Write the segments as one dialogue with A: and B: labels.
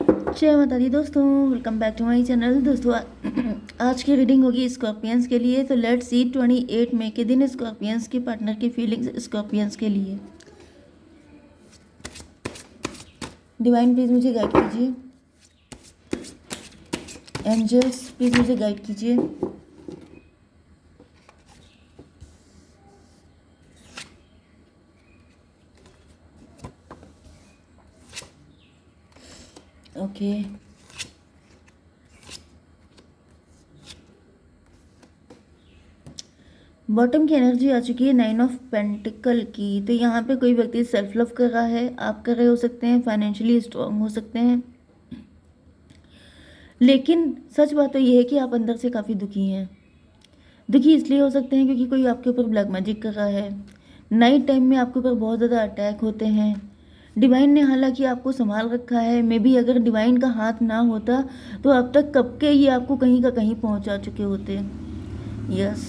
A: जय माता दी दोस्तों, welcome back to my channel. दोस्तों आज की रीडिंग होगी स्कॉर्पियंस के लिए। तो लेट्स सी 28 मई के दिन स्कॉर्पियंस के पार्टनर की फीलिंग्स स्कॉर्पियंस के लिए। डिवाइन प्लीज़ मुझे गाइड कीजिए। एंजल्स प्लीज़ मुझे गाइड कीजिए। ओके बॉटम की एनर्जी आ चुकी है 9 ऑफ पेंटिकल की। तो यहाँ पे कोई व्यक्ति सेल्फ लव कर रहा है, आप कर रहे हो सकते हैं, फाइनेंशियली स्ट्रांग हो सकते हैं। लेकिन सच बात तो ये है कि आप अंदर से काफ़ी दुखी हैं। दुखी इसलिए हो सकते हैं क्योंकि कोई आपके ऊपर ब्लैक मैजिक कर रहा है। नाइट टाइम में आपके ऊपर बहुत ज़्यादा अटैक होते हैं। डिवाइन ने हालांकि आपको संभाल रखा है। मे बी अगर डिवाइन का हाथ ना होता तो अब तक कब के ये आपको कहीं का कहीं पहुंचा चुके होते। यस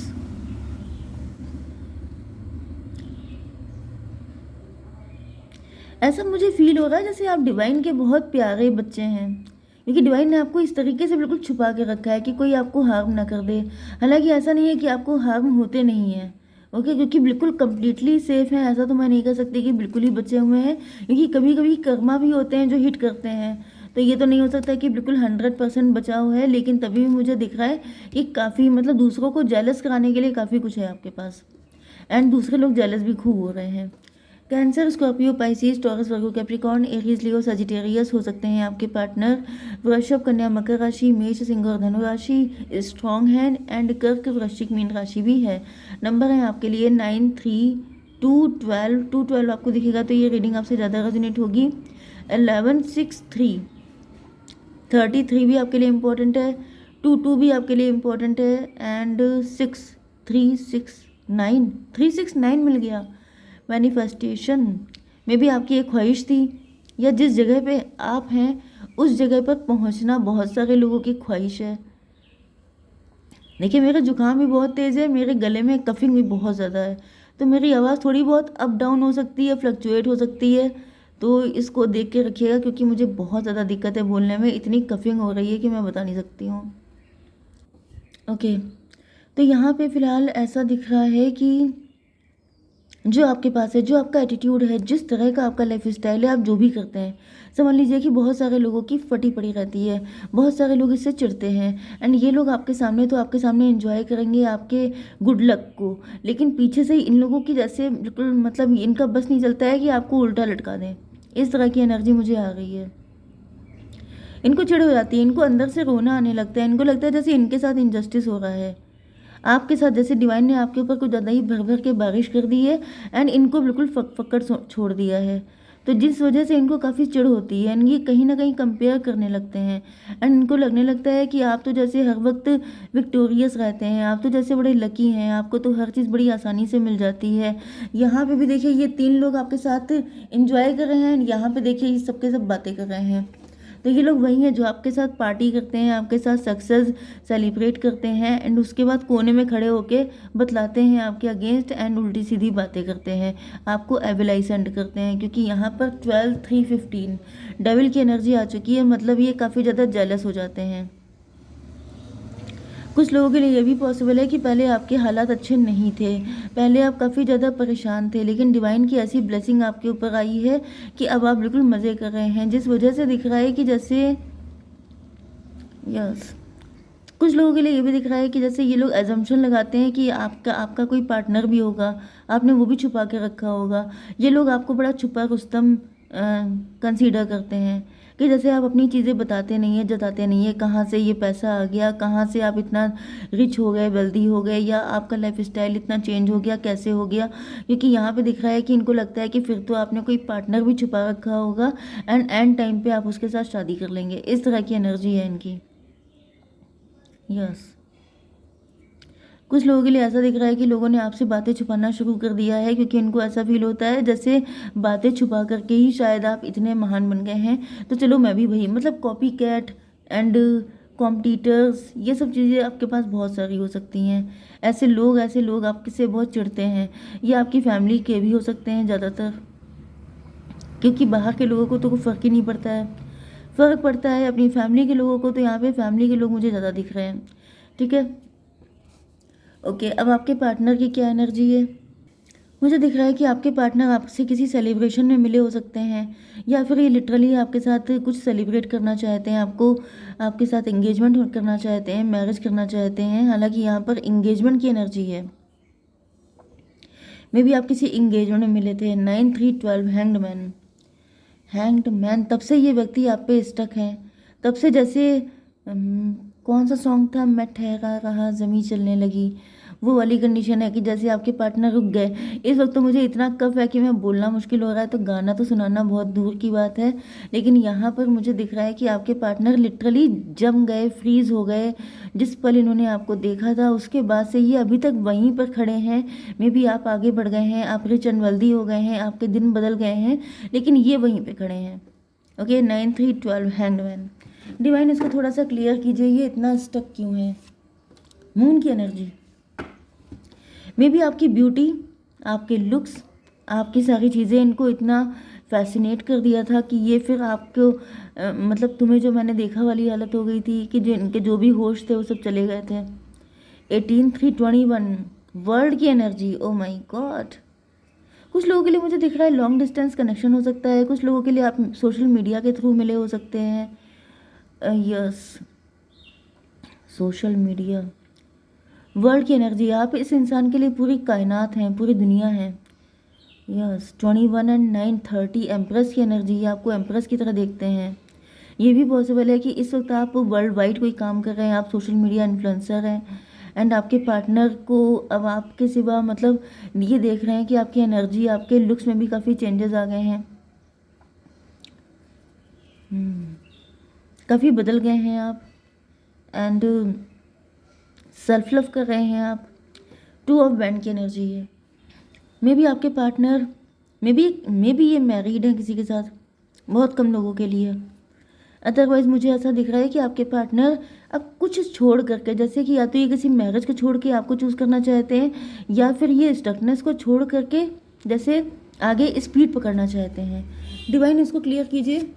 A: ऐसा मुझे फील हो रहा है जैसे आप डिवाइन के बहुत प्यारे बच्चे हैं, क्योंकि डिवाइन ने आपको इस तरीके से बिल्कुल छुपा के रखा है कि कोई आपको हार्म ना कर दे। हालांकि ऐसा नहीं है कि आपको हार्म होते नहीं हैं, ओके, क्योंकि बिल्कुल कंप्लीटली सेफ है ऐसा तो मैं नहीं कह सकती कि बिल्कुल ही बचे हुए हैं, क्योंकि कभी कभी कर्मा भी होते हैं जो हिट करते हैं। तो ये तो नहीं हो सकता कि बिल्कुल 100% बचाव है, लेकिन तभी भी मुझे दिख रहा है कि काफ़ी मतलब दूसरों को जेलस कराने के लिए काफ़ी कुछ है आपके पास। एंड दूसरे लोग जेलस भी खूब हो रहे हैं। कैंसर, स्कॉर्पियो, पाइसिस, टॉरस, वर्गो, कैप्रिकॉर्न, एरीज, लियो, सजिटेरियस हो सकते हैं आपके पार्टनर। वृषभ, कन्या, मकर राशि, मेष, सिंह और धनु राशि स्ट्रॉन्ग है। एंड कर्क, वृश्चिक, मीन राशि भी है। नंबर है आपके लिए 9, 3, 2, 12। 2, 12 आपको दिखेगा तो ये रीडिंग आपसे ज़्यादा रेजोनेट होगी। 11, 6, 3, 33 भी आपके लिए इम्पोर्टेंट है। 2, 2 भी आपके लिए इम्पोर्टेंट है। एंड 6, 3, 6, 9, 3, 6, 9 मिल गया। मैनिफेस्टेशन में भी आपकी एक ख्वाहिश थी, या जिस जगह पे आप हैं उस जगह पर पहुंचना बहुत सारे लोगों की ख्वाहिश है। देखिए मेरा जुकाम भी बहुत तेज़ है, मेरे गले में कफिंग भी बहुत ज़्यादा है, तो मेरी आवाज़ थोड़ी बहुत अप डाउन हो सकती है, फ्लक्चुएट हो सकती है। तो इसको देख के रखिएगा, क्योंकि मुझे बहुत ज़्यादा दिक्कत है बोलने में, इतनी कफिंग हो रही है कि मैं बता नहीं सकती हूँ। ओके, तो यहाँ पे फ़िलहाल ऐसा दिख रहा है कि जो आपके पास है, जो आपका एटीट्यूड है, जिस तरह का आपका लाइफ स्टाइल है, आप जो भी करते हैं, समझ लीजिए कि बहुत सारे लोगों की फटी पड़ी रहती है, बहुत सारे लोग इससे चिढ़ते हैं। एंड ये लोग आपके सामने तो आपके सामने एंजॉय करेंगे आपके गुड लक को, लेकिन पीछे से ही इन लोगों की जैसे बिल्कुल मतलब इनका बस नहीं चलता है कि आपको उल्टा लटका दें। इस तरह की एनर्जी मुझे आ रही है। इनको चिढ़ हो जाती है, इनको अंदर से रोना आने लगता है, इनको लगता है जैसे इनके साथ इनजस्टिस हो रहा है आपके साथ, जैसे डिवाइन ने आपके ऊपर कुछ ज़्यादा ही भर भर के बारिश कर दी है। एंड इनको बिल्कुल फक्कड़ छोड़ दिया है, तो जिस वजह से इनको काफ़ी चिढ़ होती है। एंड ये कहीं ना कहीं कंपेयर करने लगते हैं। एंड इनको लगने लगता है कि आप तो जैसे हर वक्त विक्टोरियस रहते हैं, आप तो जैसे बड़े लकी हैं, आपको तो हर चीज़ बड़ी आसानी से मिल जाती है। यहाँ पे भी देखिए ये 3 लोग आपके साथ इंजॉय कर रहे हैं, यहाँ पे देखिए ये सबके सब बातें कर रहे हैं। तो ये लोग वही हैं जो आपके साथ पार्टी करते हैं, आपके साथ सक्सेस सेलिब्रेट करते हैं, एंड उसके बाद कोने में खड़े होके बतलाते हैं आपके अगेंस्ट, एंड उल्टी सीधी बातें करते हैं, आपको एविलाई सेंड करते हैं। क्योंकि यहाँ पर 12, 3, 15 डेविल की एनर्जी आ चुकी है, मतलब ये काफ़ी ज़्यादा जेलस हो जाते हैं। कुछ लोगों के लिए ये भी पॉसिबल है कि पहले आपके हालात अच्छे नहीं थे, पहले आप काफ़ी ज़्यादा परेशान थे, लेकिन डिवाइन की ऐसी ब्लेसिंग आपके ऊपर आई है कि अब आप बिल्कुल मज़े कर रहे हैं, जिस वजह से दिख रहा है कि जैसे यस कुछ लोगों के लिए ये भी दिख रहा है कि जैसे ये लोग एजम्पशन लगाते हैं कि आपका आपका कोई पार्टनर भी होगा, आपने वो भी छुपा के रखा होगा। ये लोग आपको बड़ा छुपा रुस्तम कंसीडर करते हैं, कि जैसे आप अपनी चीज़ें बताते नहीं हैं, जताते नहीं हैं, कहाँ से ये पैसा आ गया, कहाँ से आप इतना रिच हो गए, वेल्दी हो गए, या आपका लाइफ स्टाइल इतना चेंज हो गया, कैसे हो गया। क्योंकि यहाँ पे दिख रहा है कि इनको लगता है कि फिर तो आपने कोई पार्टनर भी छुपा रखा होगा, एंड टाइम पे आप उसके साथ शादी कर लेंगे। इस तरह की एनर्जी है इनकी। यस कुछ लोगों के लिए ऐसा दिख रहा है कि लोगों ने आपसे बातें छुपाना शुरू कर दिया है, क्योंकि इनको ऐसा फील होता है जैसे बातें छुपा करके ही शायद आप इतने महान बन गए हैं। तो चलो मैं भी वही, मतलब कॉपी कैट एंड कॉम्पिटिटर्स, ये सब चीज़ें आपके पास बहुत सारी हो सकती हैं। ऐसे लोग आपके से बहुत चिढ़ते हैं। ये आपकी फैमिली के भी हो सकते हैं ज़्यादातर, क्योंकि बाहर के लोगों को तो कोई फ़र्क ही नहीं पड़ता है। फ़र्क पड़ता है अपनी फैमिली के लोगों को, तो यहाँ पे फैमिली के लोग मुझे ज़्यादा दिख रहे हैं। ठीक है, ओके। अब आपके पार्टनर की क्या एनर्जी है? मुझे दिख रहा है कि आपके पार्टनर आपसे किसी सेलिब्रेशन में मिले हो सकते हैं, या फिर ये लिटरली आपके साथ कुछ सेलिब्रेट करना चाहते हैं, आपको आपके साथ एंगेजमेंट करना चाहते हैं, मैरिज करना चाहते हैं। हालांकि यहाँ पर एंगेजमेंट की एनर्जी है। मे बी आप किसी एंगेजमेंट में मिले थे। 9 3 12 हैंग्ड मैन। हैंग्ड मैन, तब से ये व्यक्ति आप पे स्टक है। तब से जैसे कौन सा सॉन्ग था, मैं ठहरा रहा ज़मीं चलने लगी, वो वाली कंडीशन है कि जैसे आपके पार्टनर रुक गए। इस वक्त तो मुझे इतना कफ है कि मैं बोलना मुश्किल हो रहा है, तो गाना तो सुनाना बहुत दूर की बात है। लेकिन यहाँ पर मुझे दिख रहा है कि आपके पार्टनर लिटरली जम गए, फ्रीज हो गए। जिस पल इन्होंने आपको देखा था उसके बाद से ये अभी तक वहीं पर खड़े हैं। मे बी आप आगे बढ़ गए हैं, आप रिच एंड वेल्दी हो गए हैं, आपके दिन बदल गए हैं, लेकिन ये वहीं पर खड़े हैं। Okay, 9 3 12 hanged man. डिवाइन, इसको थोड़ा सा क्लियर कीजिए, ये इतना स्टक क्यों है? मून की एनर्जी। मे बी आपकी ब्यूटी, आपके लुक्स, आपकी सारी चीज़ें इनको इतना फैसिनेट कर दिया था कि ये फिर आपको मतलब तुम्हें जो मैंने देखा वाली हालत हो गई थी कि जो इनके जो भी होश थे वो सब चले गए थे। 18 3 21 वर्ल्ड की एनर्जी। Oh my God. कुछ लोगों के लिए मुझे दिख रहा है लॉन्ग डिस्टेंस कनेक्शन हो सकता है, कुछ लोगों के लिए आप सोशल मीडिया के थ्रू मिले हो सकते हैं। Yes, social media. वर्ल्ड की एनर्जी, आप इस इंसान के लिए पूरी कायनात हैं, पूरी दुनिया है। यस, 21 एंड 9 30 एम्प्रेस की एनर्जी है, आपको एम्प्रेस की तरह देखते हैं। ये भी पॉसिबल है कि इस वक्त आप वर्ल्ड वाइड कोई काम कर रहे हैं, आप सोशल मीडिया इन्फ्लुएंसर हैं, एंड आपके पार्टनर को अब आपके सिवा मतलब ये देख रहे हैं कि आपकी एनर्जी, आपके लुक्स में भी काफ़ी चेंजेस आ गए हैं। काफ़ी बदल गए हैं आप, एंड सेल्फ लव कर रहे हैं आप। 2 ऑफ बैंड की एनर्जी है। मे बी आपके पार्टनर मे बी ये मैरिड है किसी के साथ, बहुत कम लोगों के लिए। अदरवाइज मुझे ऐसा दिख रहा है कि आपके पार्टनर अब कुछ छोड़ करके, जैसे कि या तो ये किसी मैरिज को छोड़ के आपको चूज़ करना चाहते हैं, या फिर ये स्टकनेस को छोड़ करके जैसे आगे स्पीड पकड़ना चाहते हैं। डिवाइन, इसको क्लियर कीजिए।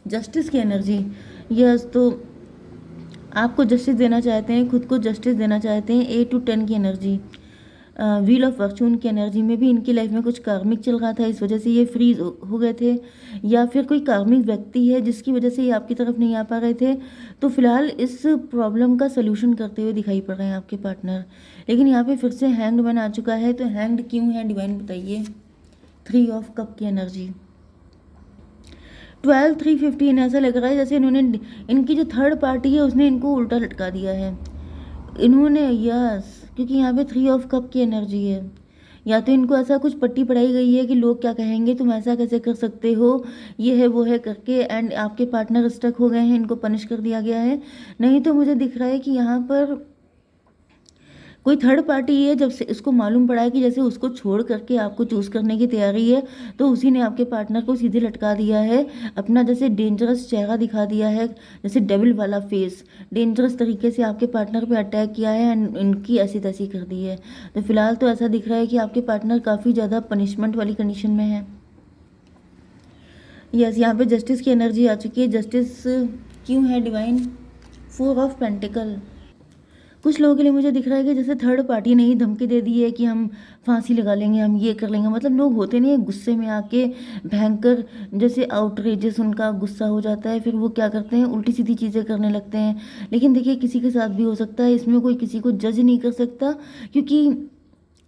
A: जस्टिस की एनर्जी। यस, तो आपको जस्टिस देना चाहते हैं, खुद को जस्टिस देना चाहते हैं। 8 to 10 की एनर्जी। व्हील ऑफ फॉर्चून की एनर्जी में भी इनकी लाइफ में कुछ कार्मिक चल रहा था, इस वजह से ये फ्रीज हो गए थे, या फिर कोई कार्मिक व्यक्ति है जिसकी वजह से ये आपकी तरफ नहीं आ पा रहे थे। तो फिलहाल इस प्रॉब्लम का सलूशन करते हुए दिखाई पड़ रहे हैं आपके पार्टनर। लेकिन यहाँ पे फिर से हैंग्ड मैन आ चुका है, तो हैंग्ड क्यों है डिवाइन बताइए। 3 ऑफ कप की एनर्जी। 12 3 15 ऐसा लग रहा है जैसे इन्होंने, इनकी जो थर्ड पार्टी है उसने इनको उल्टा लटका दिया है इन्होंने। यस, क्योंकि यहाँ पे 3 ऑफ कप की एनर्जी है। या तो इनको ऐसा कुछ पट्टी पढ़ाई गई है कि लोग क्या कहेंगे, तुम ऐसा कैसे कर सकते हो, ये है वो है करके, एंड आपके पार्टनर स्टक हो गए हैं, इनको पनिश कर दिया गया है। नहीं तो मुझे दिख रहा है कि यहाँ पर कोई थर्ड पार्टी है, जब से इसको मालूम पड़ा है कि जैसे उसको छोड़ करके आपको चूज़ करने की तैयारी है, तो उसी ने आपके पार्टनर को सीधे लटका दिया है, अपना जैसे डेंजरस चेहरा दिखा दिया है, जैसे डेविल वाला फेस, डेंजरस तरीके से आपके पार्टनर पे अटैक किया है एंड इनकी ऐसी तैसी कर दी है। तो फिलहाल तो ऐसा दिख रहा है कि आपके पार्टनर काफ़ी ज़्यादा पनिशमेंट वाली कंडीशन में है। यस, यहाँ पे जस्टिस की एनर्जी आ चुकी है। जस्टिस क्यों है डिवाइन। 4 of pentacle. कुछ लोगों के लिए मुझे दिख रहा है कि जैसे थर्ड पार्टी ने ही धमकी दे दी है कि हम फांसी लगा लेंगे, हम ये कर लेंगे। मतलब लोग होते नहीं है गुस्से में आके भयंकर, जैसे आउटरेजेस उनका गुस्सा हो जाता है, फिर वो क्या करते हैं उल्टी सीधी चीज़ें करने लगते हैं। लेकिन देखिए किसी के साथ भी हो सकता है, इसमें कोई किसी को जज नहीं कर सकता, क्योंकि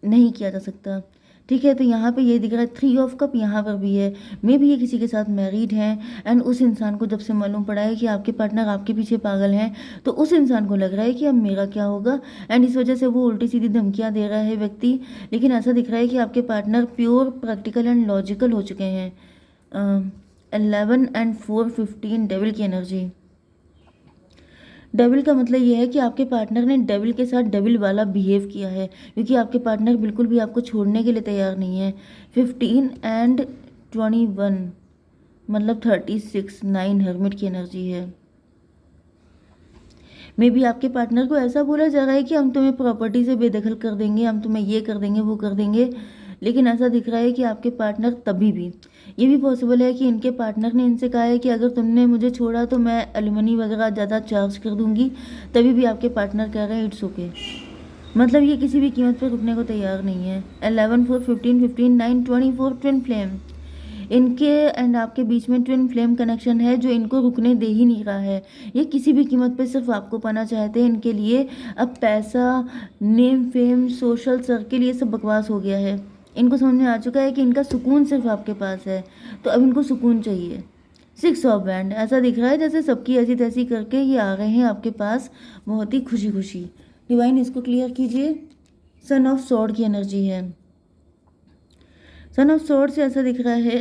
A: नहीं किया जा सकता। ठीक है, तो यहाँ पे ये दिख रहा है 3 ऑफ कप, यहाँ पर भी है। मे भी ये किसी के साथ मैरिड हैं, एंड उस इंसान को जब से मालूम पड़ा है कि आपके पार्टनर आपके पीछे पागल हैं, तो उस इंसान को लग रहा है कि अब मेरा क्या होगा, एंड इस वजह से वो उल्टी सीधी धमकियाँ दे रहा है व्यक्ति। लेकिन ऐसा दिख रहा है कि आपके partner pure practical and logical हो चुके हैं। 11 एंड 4 15 डेविल की एनर्जी। डेविल का मतलब ये है कि आपके पार्टनर ने डेविल के साथ डेविल वाला बिहेव किया है, क्योंकि आपके पार्टनर बिल्कुल भी आपको छोड़ने के लिए तैयार नहीं है। 15 एंड 21 मतलब 36 9 हर्मिट की एनर्जी है। मे बी आपके पार्टनर को ऐसा बोला जा रहा है कि हम तुम्हें प्रॉपर्टी से बेदखल कर देंगे, हम तुम्हें ये कर देंगे वो कर देंगे। लेकिन ऐसा दिख रहा है कि आपके पार्टनर तभी भी, ये भी पॉसिबल है कि इनके पार्टनर ने इनसे कहा है कि अगर तुमने मुझे छोड़ा तो मैं एलिमनी वगैरह ज़्यादा चार्ज कर दूंगी, तभी भी आपके पार्टनर कह रहे हैं इट्स ओके। मतलब ये किसी भी कीमत पर रुकने को तैयार नहीं है। 11 4 15 15 9 24 ट्विन फ्लेम, इनके एंड आपके बीच में ट्विन फ्लेम कनेक्शन है जो इनको रुकने दे ही नहीं रहा है। ये किसी भी कीमत पे सिर्फ आपको पाना चाहते हैं। इनके लिए अब पैसा, नेम, फेम, सोशल सर्किल, ये सब बकवास हो गया है। इनको समझ में आ चुका है कि इनका सुकून सिर्फ आपके पास है, तो अब इनको सुकून चाहिए। 6 ऑफ बैंड, ऐसा दिख रहा है जैसे सबकी ऐसी तैसी करके ये आ रहे हैं आपके पास बहुत ही खुशी खुशी। डिवाइन इसको क्लियर कीजिए। सन ऑफ सॉर्ड की एनर्जी है। सन ऑफ सॉर्ड से ऐसा दिख रहा है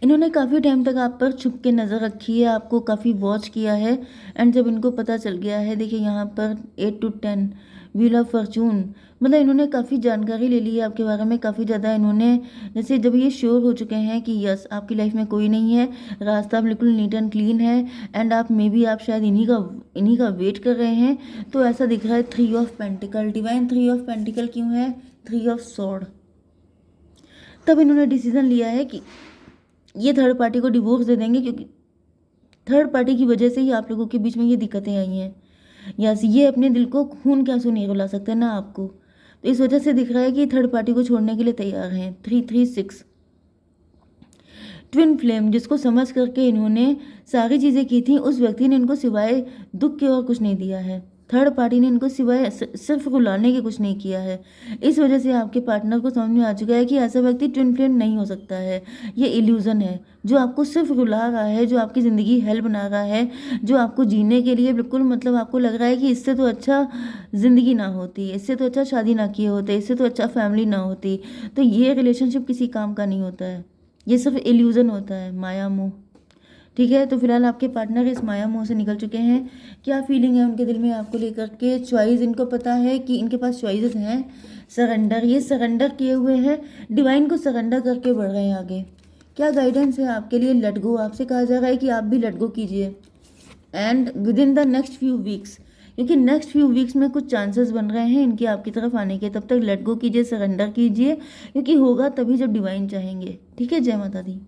A: इन्होंने काफ़ी टाइम तक आप पर छुप के नज़र रखी है, आपको काफ़ी वॉच किया है। एंड जब इनको पता चल गया है, देखिए यहाँ पर 8 to 10 व्हील ऑफ फॉर्चून, मतलब इन्होंने काफ़ी जानकारी ले ली है आपके बारे में, काफ़ी ज़्यादा इन्होंने, जैसे जब ये श्योर हो चुके हैं कि यस आपकी लाइफ में कोई नहीं है, रास्ता बिल्कुल नीट एंड क्लीन है, एंड आप मे बी आप शायद इन्हीं का वेट कर रहे हैं, तो ऐसा दिख रहा है 3 of pentacle. Divine 3 of pentacle क्यों है? 3 ऑफ सॉर्ड। तब इन्होंने डिसीजन लिया है कि ये थर्ड पार्टी को डिवोर्स दे देंगे, क्योंकि थर्ड पार्टी की वजह से ही आप लोगों के बीच में ये दिक्कतें आई हैं। यस, ये अपने दिल को खून के आंसू नहीं रुला सकते ना आपको, तो इस वजह से दिख रहा है कि थर्ड पार्टी को छोड़ने के लिए तैयार हैं। 3 3 6 ट्विन फ्लेम, जिसको समझ करके इन्होंने सारी चीज़ें की थी, उस व्यक्ति ने इनको सिवाय दुख के और कुछ नहीं दिया है। थर्ड पार्टी ने इनको सिवाय सिर्फ रुलाने के कुछ नहीं किया है। इस वजह से आपके पार्टनर को समझ में आ चुका है कि ऐसा व्यक्ति ट्विन फ्लेम नहीं हो सकता है, ये इल्यूज़न है जो आपको सिर्फ रुला रहा है, जो आपकी ज़िंदगी हेल बना रहा है, जो आपको जीने के लिए बिल्कुल, मतलब आपको लग रहा है कि इससे तो अच्छा ज़िंदगी ना होती, इससे तो अच्छा शादी ना किए होते, इससे तो अच्छा फैमिली ना होती। तो ये रिलेशनशिप किसी काम का नहीं होता है, ये सिर्फ इल्यूज़न होता है, माया मोह। ठीक है, तो फिलहाल आपके पार्टनर इस माया मोह से निकल चुके हैं। क्या फीलिंग है उनके दिल में आपको लेकर के? चॉइस, इनको पता है कि इनके पास चॉइसेस हैं। सरेंडर, ये सरेंडर किए हुए हैं, डिवाइन को सरेंडर करके बढ़ रहे हैं आगे। क्या गाइडेंस है आपके लिए? लेट गो, आपसे कहा जा रहा है कि आप भी लेट गो कीजिए, and with in the next few weeks, क्योंकि नेक्स्ट फ्यू वीक्स में कुछ चांसेस बन रहे हैं इनके आपकी तरफ आने के। तब तक लेट गो कीजिए, सरेंडर कीजिए, क्योंकि होगा तभी जब डिवाइन चाहेंगे। ठीक है, जय माता दी।